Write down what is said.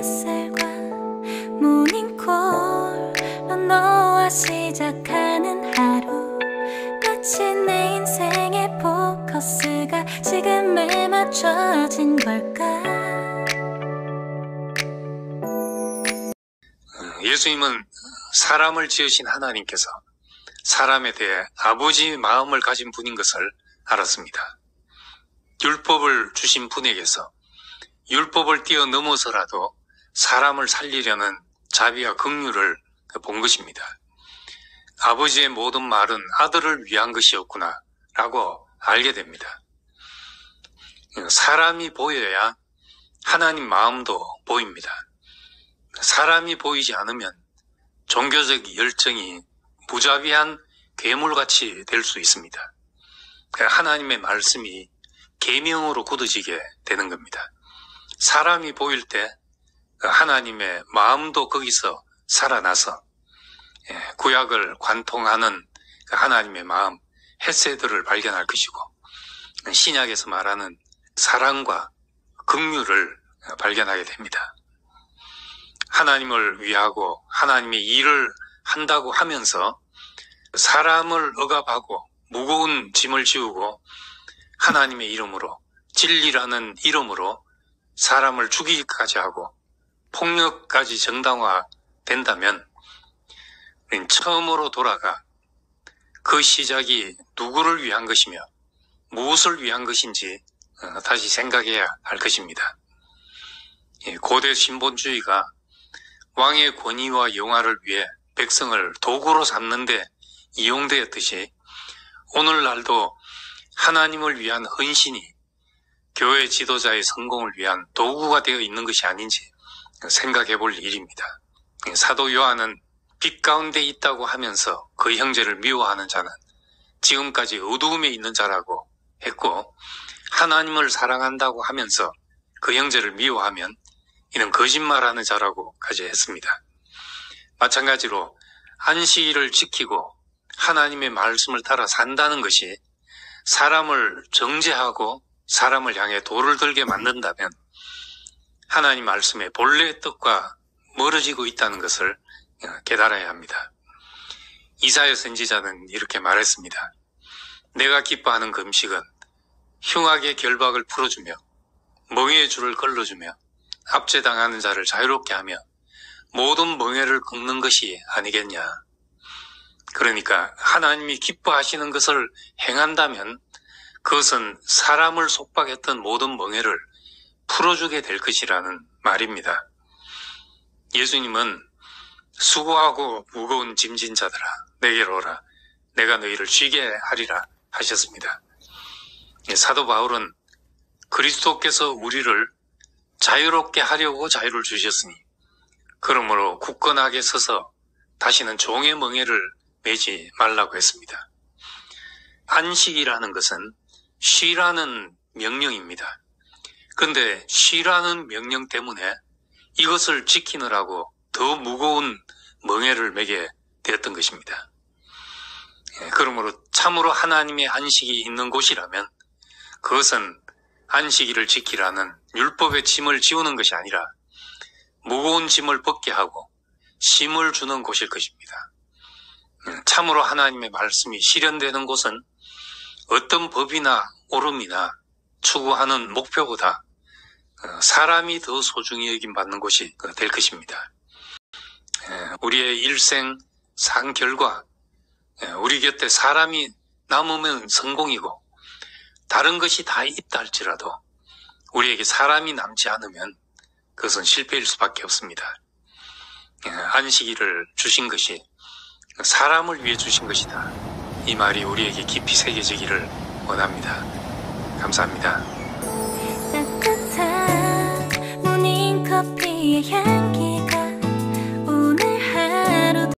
햇살과 모닝콜로 너와 시작하는 하루, 마치 내 인생의 포커스가 지금에 맞춰진 걸까? 예수님은 사람을 지으신 하나님께서 사람에 대해 아버지 마음을 가진 분인 것을 알았습니다. 율법을 주신 분에게서 율법을 뛰어넘어서라도 사람을 살리려는 자비와 긍휼을 본 것입니다. 아버지의 모든 말은 아들을 위한 것이었구나 라고 알게 됩니다. 사람이 보여야 하나님 마음도 보입니다. 사람이 보이지 않으면 종교적 열정이 무자비한 괴물같이 될 수 있습니다. 하나님의 말씀이 계명으로 굳어지게 되는 겁니다. 사람이 보일 때 하나님의 마음도 거기서 살아나서 구약을 관통하는 하나님의 마음, 헤세드를 발견할 것이고, 신약에서 말하는 사랑과 긍휼을 발견하게 됩니다. 하나님을 위하고 하나님의 일을 한다고 하면서 사람을 억압하고 무거운 짐을 지우고 하나님의 이름으로, 진리라는 이름으로 사람을 죽이기까지 하고 폭력까지 정당화된다면 우리는 처음으로 돌아가 그 시작이 누구를 위한 것이며 무엇을 위한 것인지 다시 생각해야 할 것입니다. 고대 신본주의가 왕의 권위와 영화를 위해 백성을 도구로 삼는 데 이용되었듯이 오늘날도 하나님을 위한 헌신이 교회 지도자의 성공을 위한 도구가 되어 있는 것이 아닌지 생각해 볼 일입니다. 사도 요한은 빛 가운데 있다고 하면서 그 형제를 미워하는 자는 지금까지 어두움에 있는 자라고 했고, 하나님을 사랑한다고 하면서 그 형제를 미워하면 이는 거짓말하는 자라고까지 했습니다. 마찬가지로 안식일을 지키고 하나님의 말씀을 따라 산다는 것이 사람을 정죄하고 사람을 향해 돌을 들게 만든다면 하나님 말씀의 본래의 뜻과 멀어지고 있다는 것을 깨달아야 합니다. 이사야 선지자는 이렇게 말했습니다. 내가 기뻐하는 금식은 흉악의 결박을 풀어주며 멍에의 줄을 걸러주며 압제당하는 자를 자유롭게 하며 모든 멍에를 꺾는 것이 아니겠냐. 그러니까 하나님이 기뻐하시는 것을 행한다면 그것은 사람을 속박했던 모든 멍에를 풀어주게 될 것이라는 말입니다. 예수님은 수고하고 무거운 짐진 자들아 내게로 오라, 내가 너희를 쉬게 하리라 하셨습니다. 사도 바울은 그리스도께서 우리를 자유롭게 하려고 자유를 주셨으니 그러므로 굳건하게 서서 다시는 종의 멍에를 매지 말라고 했습니다. 안식이라는 것은 쉬라는 명령입니다. 그런데 쉬라는 명령 때문에 이것을 지키느라고 더 무거운 멍에를 매게 되었던 것입니다. 그러므로 참으로 하나님의 안식이 있는 곳이라면 그것은 안식일을 지키라는 율법의 짐을 지우는 것이 아니라 무거운 짐을 벗게 하고 쉼을 주는 곳일 것입니다. 참으로 하나님의 말씀이 실현되는 곳은 어떤 법이나 오름이나 추구하는 목표보다 사람이 더 소중히 여김받는 곳이 될 것입니다. 우리의 일생 산 결과 우리 곁에 사람이 남으면 성공이고 다른 것이 다 있다 할지라도 우리에게 사람이 남지 않으면 그것은 실패일 수밖에 없습니다. 안식일을 주신 것이 사람을 위해 주신 것이다. 이 말이 우리에게 깊이 새겨지기를 원합니다. 감사합니다. 따뜻한 모닝커피의 향기